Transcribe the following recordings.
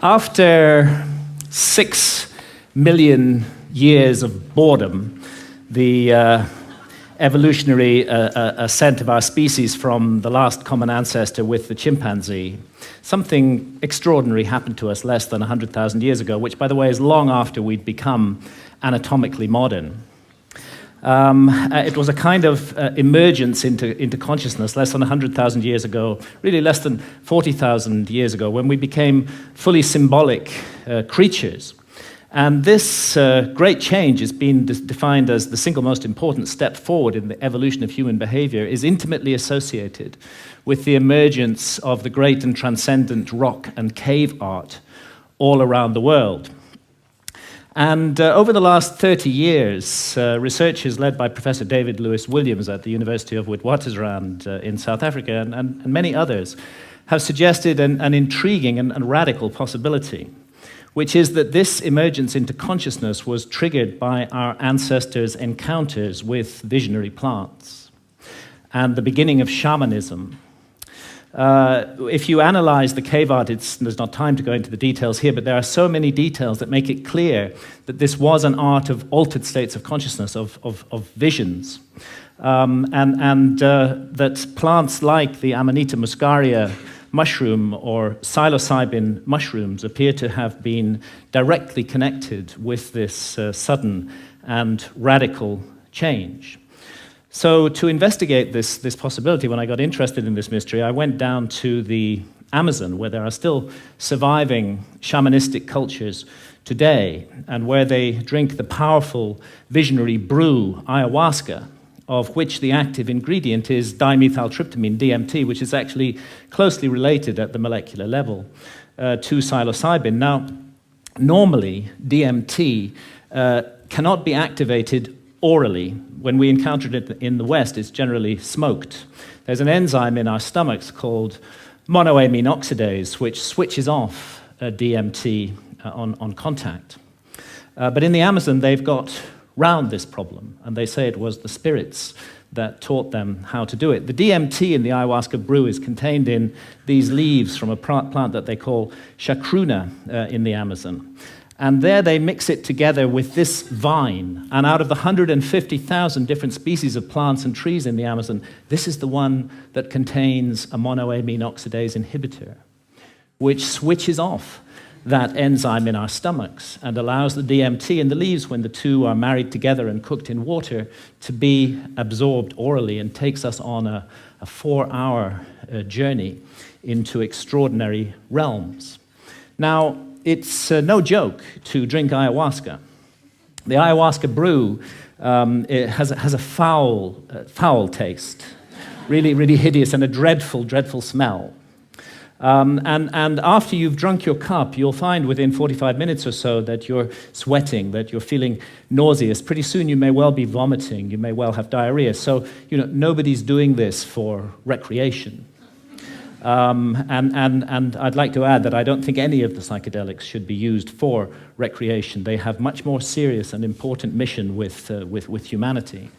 After 6 million years of boredom, the evolutionary ascent of our species from the last common ancestor with the chimpanzee, something extraordinary happened to us less than 100,000 years ago, which, by the way, is long after we'd become anatomically modern. It was a kind of emergence into consciousness less than 100,000 years ago, really less than 40,000 years ago, when we became fully symbolic creatures. And this great change has been defined as the single most important step forward in the evolution of human behavior, is intimately associated with the emergence of the great and transcendent rock and cave art all around the world. And over the last 30 years, researchers led by Professor David Lewis Williams at the University of Witwatersrand in South Africa and many others have suggested an intriguing and radical possibility, which is that this emergence into consciousness was triggered by our ancestors' encounters with visionary plants and the beginning of shamanism. If you analyze the cave art, there's not time to go into the details here, but there are so many details that make it clear that this was an art of altered states of consciousness, of visions, and that plants like the Amanita muscaria mushroom or psilocybin mushrooms appear to have been directly connected with this sudden and radical change. So to investigate this possibility, when I got interested in this mystery, I went down to the Amazon, where there are still surviving shamanistic cultures today, and where they drink the powerful visionary brew, ayahuasca, of which the active ingredient is dimethyltryptamine, DMT, which is actually closely related at the molecular level to psilocybin. Now, normally, DMT cannot be activated orally. When we encounter it in the West, it's generally smoked. There's an enzyme in our stomachs called monoamine oxidase, which switches off DMT on contact. But in the Amazon, they've got round this problem, and they say it was the spirits that taught them how to do it. The DMT in the ayahuasca brew is contained in these leaves from a plant that they call chacruna in the Amazon. And there they mix it together with this vine. And out of the 150,000 different species of plants and trees in the Amazon, this is the one that contains a monoamine oxidase inhibitor, which switches off that enzyme in our stomachs and allows the DMT in the leaves, when the two are married together and cooked in water, to be absorbed orally and takes us on a 4-hour journey into extraordinary realms. Now, it's no joke to drink ayahuasca. The ayahuasca brew it has a foul taste, really hideous, and a dreadful smell. And after you've drunk your cup, you'll find within 45 minutes or so that you're sweating, that you're feeling nauseous. Pretty soon you may well be vomiting, you may well have diarrhea. So, nobody's doing this for recreation. And I'd like to add that I don't think any of the psychedelics should be used for recreation. They have much more serious and important mission with humanity.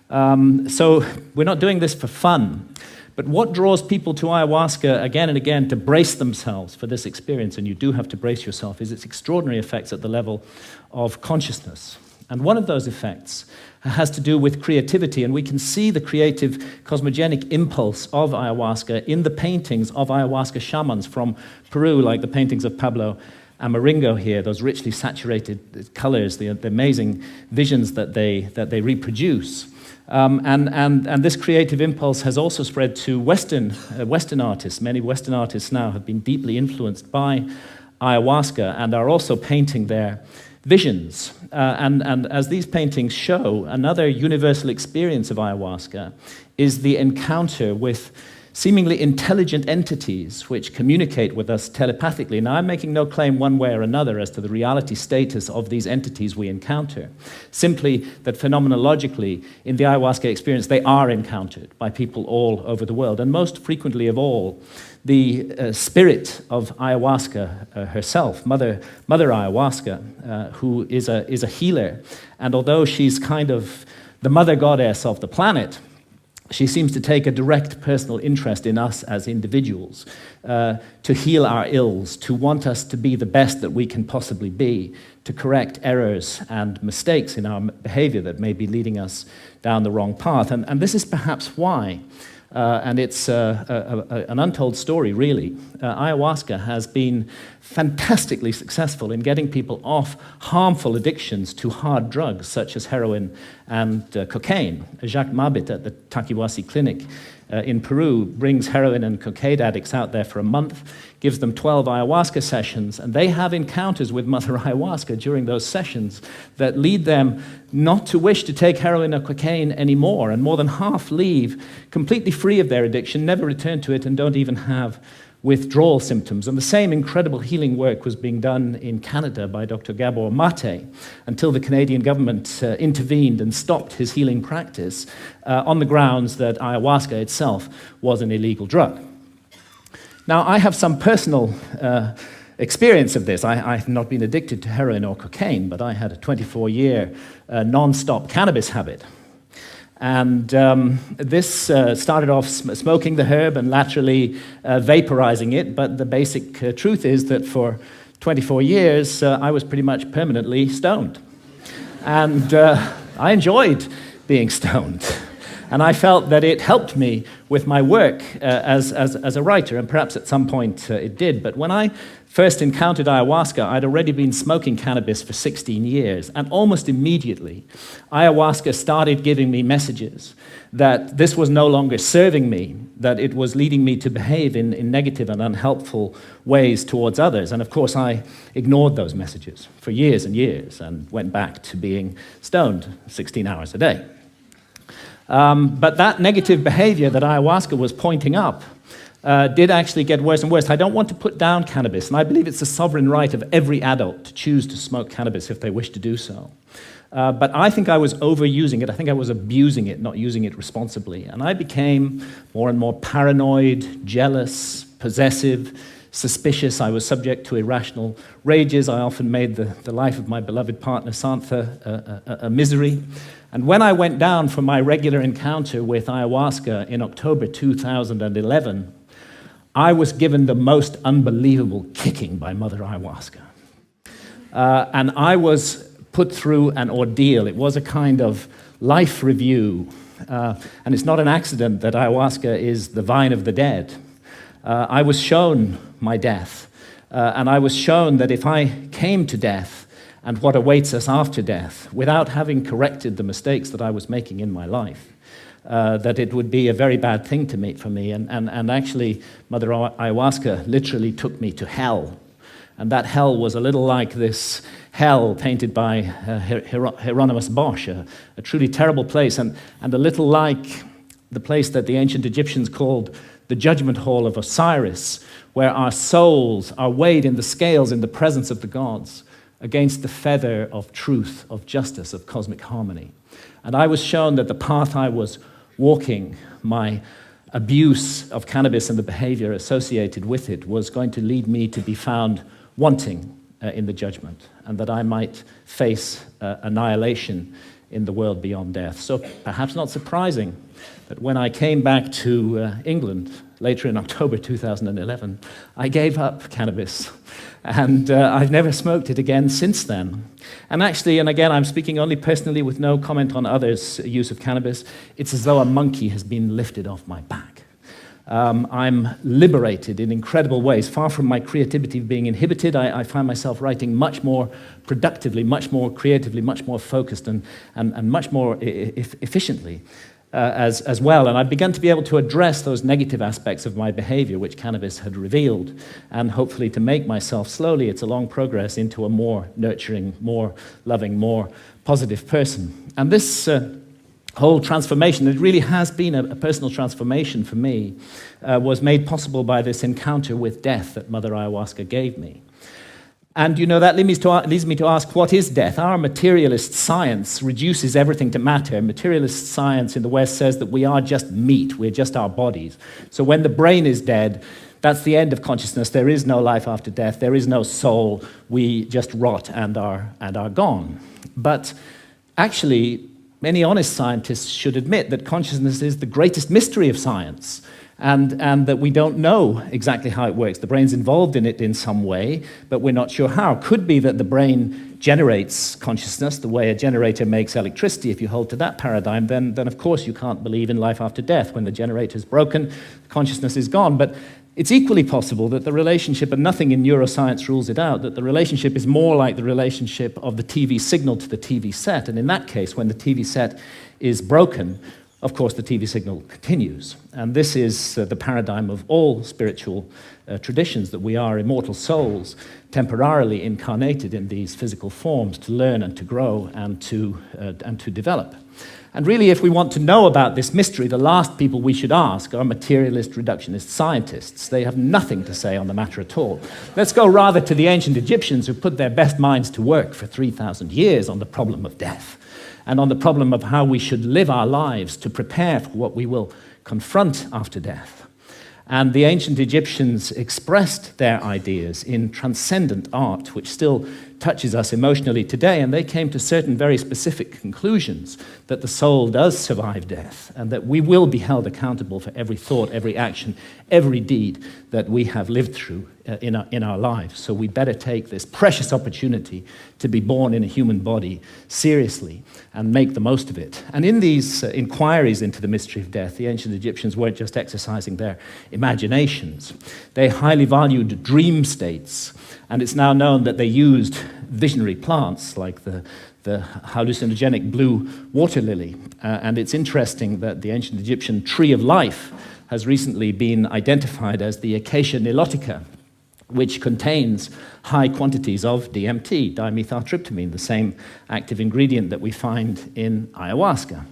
So we're not doing this for fun. But what draws people to ayahuasca again and again to brace themselves for this experience, and you do have to brace yourself, is its extraordinary effects at the level of consciousness. And one of those effects has to do with creativity, and we can see the creative cosmogenic impulse of ayahuasca in the paintings of ayahuasca shamans from Peru, like the paintings of Pablo Amaringo here, those richly saturated colors, the amazing visions that they reproduce. And this creative impulse has also spread to Western artists. Many Western artists now have been deeply influenced by ayahuasca and are also painting their visions. And as these paintings show, another universal experience of ayahuasca is the encounter with seemingly intelligent entities which communicate with us telepathically. Now, I'm making no claim one way or another as to the reality status of these entities we encounter, simply that phenomenologically, in the ayahuasca experience, they are encountered by people all over the world. And most frequently of all, the spirit of ayahuasca herself, Mother Ayahuasca, who is a healer. And although she's kind of the mother goddess of the planet, She seems to take a direct personal interest in us as individuals, to heal our ills, to want us to be the best that we can possibly be, to correct errors and mistakes in our behavior that may be leading us down the wrong path. And this is perhaps why, and it's an untold story, really. Ayahuasca has been fantastically successful in getting people off harmful addictions to hard drugs such as heroin and cocaine. Jacques Mabit at the Taquihuasi Clinic in Peru brings heroin and cocaine addicts out there for a month, gives them 12 ayahuasca sessions, and they have encounters with Mother Ayahuasca during those sessions that lead them not to wish to take heroin or cocaine anymore, and more than half leave completely free of their addiction, never return to it, and don't even have withdrawal symptoms. And the same incredible healing work was being done in Canada by Dr. Gabor Mate until the Canadian government intervened and stopped his healing practice on the grounds that ayahuasca itself was an illegal drug. Now, I have some personal experience of this. I've not been addicted to heroin or cocaine, but I had a 24-year non-stop cannabis habit. And this started off smoking the herb and laterally vaporizing it, but the basic truth is that for 24 years, I was pretty much permanently stoned. And I enjoyed being stoned. And I felt that it helped me with my work as a writer, and perhaps at some point it did. But when I first encountered ayahuasca, I'd already been smoking cannabis for 16 years, and almost immediately, ayahuasca started giving me messages that this was no longer serving me, that it was leading me to behave in negative and unhelpful ways towards others. And of course, I ignored those messages for years and years and went back to being stoned 16 hours a day. But that negative behavior that ayahuasca was pointing up did actually get worse and worse. I don't want to put down cannabis, and I believe it's the sovereign right of every adult to choose to smoke cannabis if they wish to do so. But I think I was overusing it. I think I was abusing it, not using it responsibly. And I became more and more paranoid, jealous, possessive, suspicious. I was subject to irrational rages. I often made the life of my beloved partner, Santha, a misery. And when I went down for my regular encounter with ayahuasca in October 2011, I was given the most unbelievable kicking by Mother Ayahuasca. And I was put through an ordeal. It was a kind of life review. And it's not an accident that ayahuasca is the vine of the dead. I was shown my death. And I was shown that if I came to death and what awaits us after death, without having corrected the mistakes that I was making in my life, that it would be a very bad thing for me. And actually, Mother Ayahuasca literally took me to hell. And that hell was a little like this hell painted by Hieronymus Bosch, a truly terrible place, and a little like the place that the ancient Egyptians called the judgment hall of Osiris, where our souls are weighed in the scales in the presence of the gods against the feather of truth, of justice, of cosmic harmony. And I was shown that the path I was walking, my abuse of cannabis and the behavior associated with it, was going to lead me to be found wanting in the judgment, and that I might face annihilation in the world beyond death. So perhaps not surprising that when I came back to England later in October 2011, I gave up cannabis, and I've never smoked it again since then. And actually, and again, I'm speaking only personally with no comment on others' use of cannabis, it's as though a monkey has been lifted off my back. I'm liberated in incredible ways. Far from my creativity being inhibited, I find myself writing much more productively, much more creatively, much more focused, and much more efficiently as well. And I've begun to be able to address those negative aspects of my behavior, which cannabis had revealed, and hopefully to make myself slowly, it's a long progress, into a more nurturing, more loving, more positive person. And this whole transformation, it really has been a personal transformation for me, was made possible by this encounter with death that Mother Ayahuasca gave me. And you know, that leads me to ask, what is death? Our materialist science reduces everything to matter. Materialist science in the West says that we are just meat, we're just our bodies. So when the brain is dead, that's the end of consciousness. There is no life after death. There is no soul. We just rot and are gone. But actually, many honest scientists should admit that consciousness is the greatest mystery of science, and that we don't know exactly how it works. The brain's involved in it in some way, but we're not sure how. Could be that the brain generates consciousness the way a generator makes electricity. If you hold to that paradigm, then of course you can't believe in life after death. When the generator's broken, consciousness is gone. But it's equally possible that the relationship, and nothing in neuroscience rules it out, that the relationship is more like the relationship of the TV signal to the TV set. And in that case, when the TV set is broken, of course, the TV signal continues. And this is the paradigm of all spiritual traditions, that we are immortal souls, temporarily incarnated in these physical forms to learn and to grow and to develop. And really, if we want to know about this mystery, the last people we should ask are materialist reductionist scientists. They have nothing to say on the matter at all. Let's go rather to the ancient Egyptians, who put their best minds to work for 3,000 years on the problem of death, and on the problem of how we should live our lives to prepare for what we will confront after death. And the ancient Egyptians expressed their ideas in transcendent art, which still touches us emotionally today, and they came to certain very specific conclusions that the soul does survive death, and that we will be held accountable for every thought, every action, every deed that we have lived through in our lives. So we better take this precious opportunity to be born in a human body seriously and make the most of it. And in these inquiries into the mystery of death, the ancient Egyptians weren't just exercising their imaginations. They highly valued dream states, and it's now known that they used visionary plants like the hallucinogenic blue water lily. And it's interesting that the ancient Egyptian tree of life has recently been identified as the Acacia nilotica, which contains high quantities of DMT, dimethyltryptamine, the same active ingredient that we find in ayahuasca.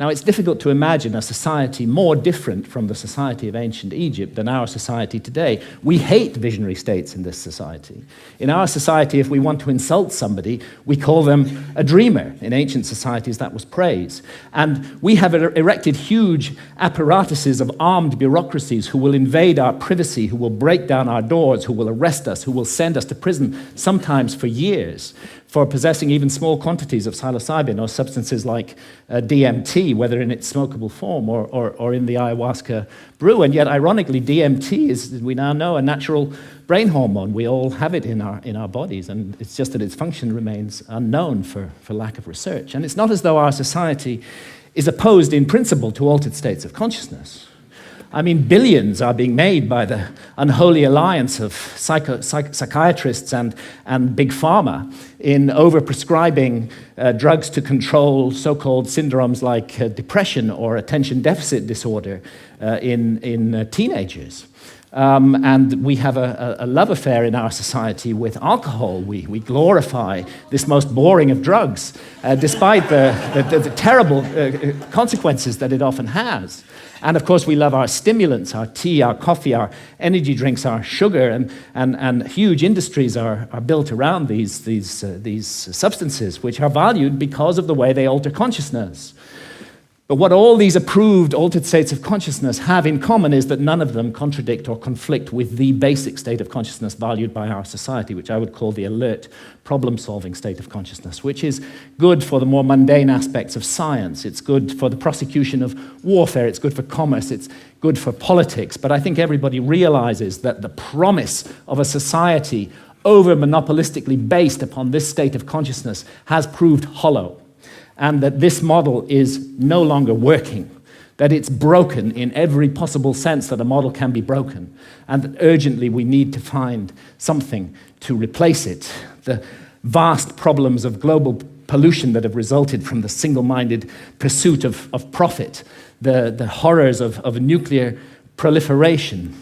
Now, it's difficult to imagine a society more different from the society of ancient Egypt than our society today. We hate visionary states in this society. In our society, if we want to insult somebody, we call them a dreamer. In ancient societies, that was praise. And we have erected huge apparatuses of armed bureaucracies who will invade our privacy, who will break down our doors, who will arrest us, who will send us to prison, sometimes for years, for possessing even small quantities of psilocybin or substances like DMT, whether in its smokable form or in the ayahuasca brew. And yet, ironically, DMT is, we now know, a natural brain hormone. We all have it in our bodies, and it's just that its function remains unknown for lack of research. And it's not as though our society is opposed in principle to altered states of consciousness. I mean, billions are being made by the unholy alliance of psychiatrists and big pharma in overprescribing drugs to control so-called syndromes like depression or attention deficit disorder in teenagers. And we have a love affair in our society with alcohol. We glorify this most boring of drugs, despite the terrible consequences that it often has. And of course, we love our stimulants, our tea, our coffee, our energy drinks, our sugar, and huge industries are built around these substances, which are valued because of the way they alter consciousness. But what all these approved altered states of consciousness have in common is that none of them contradict or conflict with the basic state of consciousness valued by our society, which I would call the alert, problem-solving state of consciousness, which is good for the more mundane aspects of science. It's good for the prosecution of warfare. It's good for commerce. It's good for politics. But I think everybody realizes that the promise of a society over-monopolistically based upon this state of consciousness has proved hollow, and that this model is no longer working, that it's broken in every possible sense that a model can be broken, and that urgently we need to find something to replace it. The vast problems of global pollution that have resulted from the single-minded pursuit of profit, the horrors of nuclear proliferation,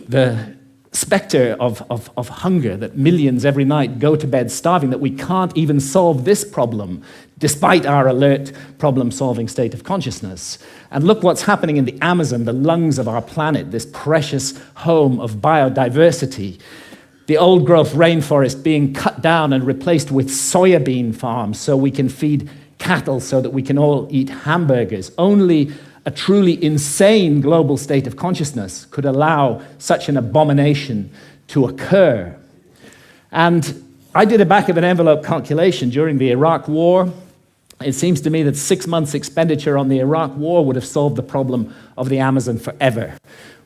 the specter of hunger, that millions every night go to bed starving, that we can't even solve this problem despite our alert problem-solving state of consciousness. And look what's happening in the Amazon, the lungs of our planet, this precious home of biodiversity. The old-growth rainforest being cut down and replaced with soybean farms so we can feed cattle, so that we can all eat hamburgers. Only a truly insane global state of consciousness could allow such an abomination to occur. And I did a back-of-an-envelope calculation during the Iraq War. It seems to me that 6 months' expenditure on the Iraq war would have solved the problem of the Amazon forever,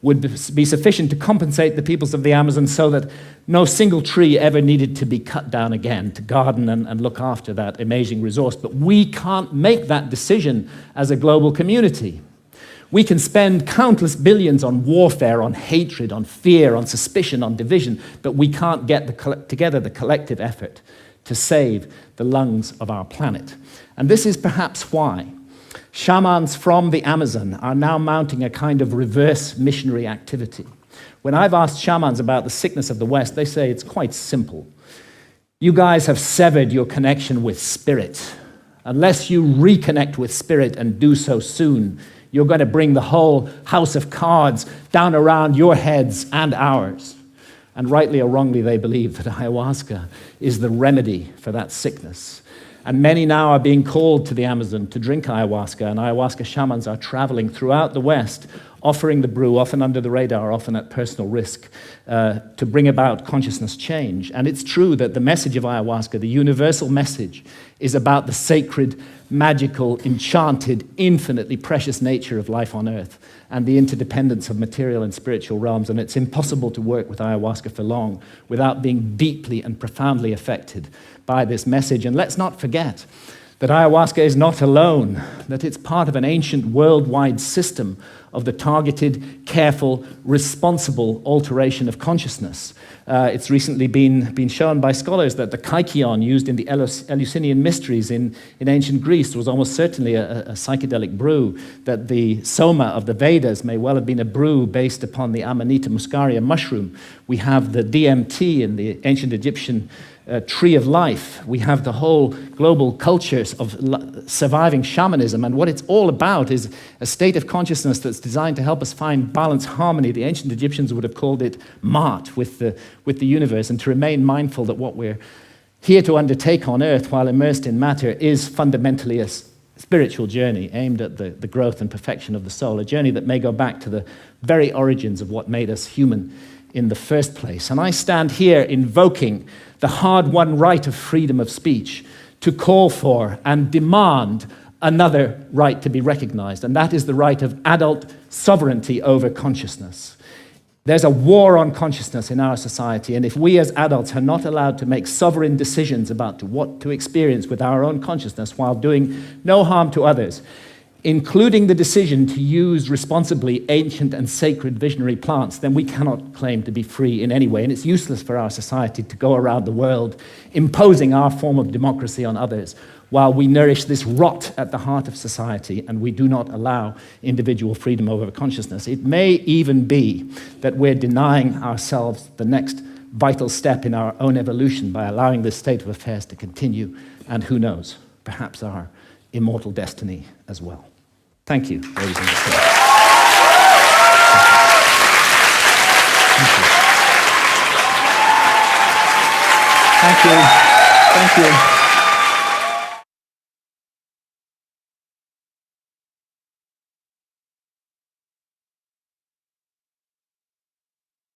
would be sufficient to compensate the peoples of the Amazon so that no single tree ever needed to be cut down again to garden and look after that amazing resource. But we can't make that decision as a global community. We can spend countless billions on warfare, on hatred, on fear, on suspicion, on division, but we can't get together the collective effort to save the lungs of our planet. And this is perhaps why shamans from the Amazon are now mounting a kind of reverse missionary activity. When I've asked shamans about the sickness of the West, they say it's quite simple. You guys have severed your connection with spirit. Unless you reconnect with spirit and do so soon, you're going to bring the whole house of cards down around your heads and ours. And rightly or wrongly, they believe that ayahuasca is the remedy for that sickness. And many now are being called to the Amazon to drink ayahuasca, and ayahuasca shamans are traveling throughout the West, offering the brew, often under the radar, often at personal risk, to bring about consciousness change. And it's true that the message of ayahuasca, the universal message, is about the sacred, magical, enchanted, infinitely precious nature of life on Earth and the interdependence of material and spiritual realms. And it's impossible to work with ayahuasca for long without being deeply and profoundly affected by this message. And let's not forget that ayahuasca is not alone, that it's part of an ancient worldwide system of the targeted, careful, responsible alteration of consciousness. It's recently been shown by scholars that the kykeon used in the Eleusinian mysteries in ancient Greece was almost certainly a psychedelic brew, that the soma of the Vedas may well have been a brew based upon the Amanita muscaria mushroom. We have the DMT in the ancient Egyptian tree of life. We have the whole global cultures of surviving shamanism, and what it's all about is a state of consciousness that's designed to help us find balance, harmony. The ancient Egyptians would have called it Ma'at, with the universe, and to remain mindful that what we're here to undertake on Earth while immersed in matter is fundamentally a spiritual journey aimed at the growth and perfection of the soul, a journey that may go back to the very origins of what made us human in the first place. And I stand here invoking the hard-won right of freedom of speech to call for and demand another right to be recognized, and that is the right of adult sovereignty over consciousness. There's a war on consciousness in our society, and if we as adults are not allowed to make sovereign decisions about what to experience with our own consciousness while doing no harm to others, including the decision to use responsibly ancient and sacred visionary plants, then we cannot claim to be free in any way. And it's useless for our society to go around the world imposing our form of democracy on others while we nourish this rot at the heart of society and we do not allow individual freedom over consciousness. It may even be that we're denying ourselves the next vital step in our own evolution by allowing this state of affairs to continue, and who knows, perhaps our immortal destiny as well. Thank you, ladies and gentlemen. Thank you. Thank you.